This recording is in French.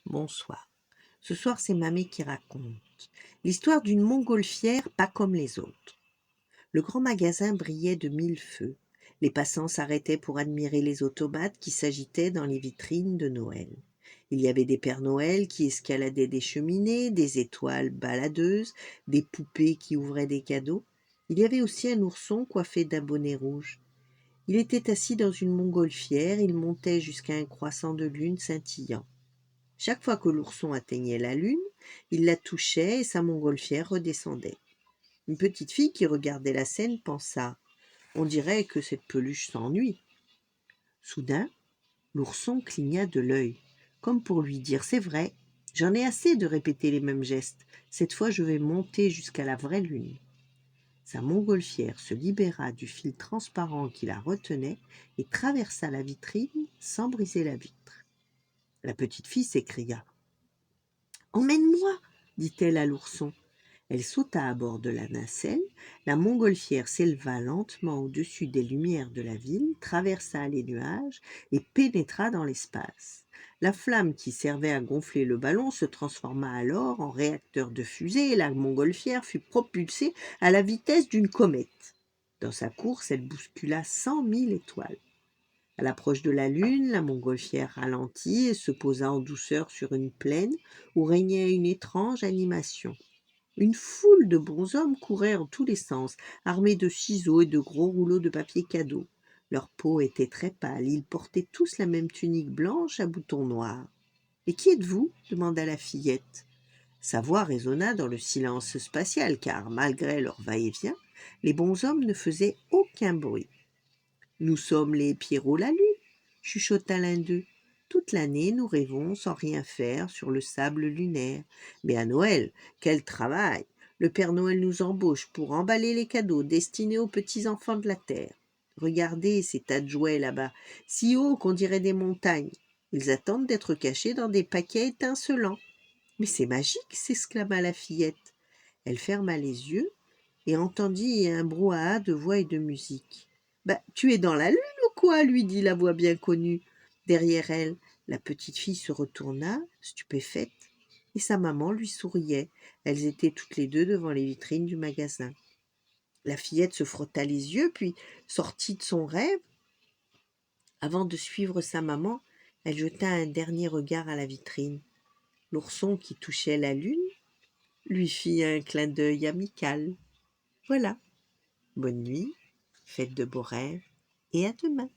Bonsoir. Ce soir, c'est Mamé qui raconte l'histoire d'une montgolfière pas comme les autres. Le grand magasin brillait de mille feux. Les passants s'arrêtaient pour admirer les automates qui s'agitaient dans les vitrines de Noël. Il y avait des Pères Noël qui escaladaient des cheminées, des étoiles baladeuses, des poupées qui ouvraient des cadeaux. Il y avait aussi un ourson coiffé d'un bonnet rouge. Il était assis dans une montgolfière, il montait jusqu'à un croissant de lune scintillant. Chaque fois que l'ourson atteignait la lune, il la touchait et sa montgolfière redescendait. Une petite fille qui regardait la scène pensa: On dirait que cette peluche s'ennuie. Soudain, l'ourson cligna de l'œil, comme pour lui dire: C'est vrai, j'en ai assez de répéter les mêmes gestes. Cette fois, je vais monter jusqu'à la vraie lune. Sa montgolfière se libéra du fil transparent qui la retenait et traversa la vitrine sans briser la vitre. La petite fille s'écria: Emmène-moi, dit-elle à l'ourson. Elle sauta à bord de la nacelle, la montgolfière s'éleva lentement au-dessus des lumières de la ville, traversa les nuages et pénétra dans l'espace. La flamme qui servait à gonfler le ballon se transforma alors en réacteur de fusée et la montgolfière fut propulsée à la vitesse d'une comète. Dans sa course, elle bouscula 100 000 étoiles. À l'approche de la lune, la montgolfière ralentit et se posa en douceur sur une plaine où régnait une étrange animation. Une foule de bonshommes couraient en tous les sens, armés de ciseaux et de gros rouleaux de papier cadeau. Leur peau était très pâle, ils portaient tous la même tunique blanche à boutons noirs. « Et qui êtes-vous » demanda la fillette. Sa voix résonna dans le silence spatial, car malgré leur va-et-vient, les bonshommes ne faisaient aucun bruit. « Nous sommes les Pierrot Lalu, chuchota l'un d'eux. Toute l'année, nous rêvons sans rien faire sur le sable lunaire. Mais à Noël, quel travail! Le Père Noël nous embauche pour emballer les cadeaux destinés aux petits-enfants de la Terre. Regardez ces tas de jouets là-bas, si hauts qu'on dirait des montagnes. Ils attendent d'être cachés dans des paquets étincelants. Mais c'est magique, s'exclama la fillette. Elle ferma les yeux et entendit un brouhaha de voix et de musique. « Bah, tu es dans la lune ou quoi ?» lui dit la voix bien connue. Derrière elle, la petite fille se retourna, stupéfaite, et sa maman lui souriait. Elles étaient toutes les deux devant les vitrines du magasin. La fillette se frotta les yeux, puis sortit de son rêve. Avant de suivre sa maman, elle jeta un dernier regard à la vitrine. L'ourson qui touchait la lune lui fit un clin d'œil amical. Voilà. Bonne nuit, faites de beaux rêves et à demain.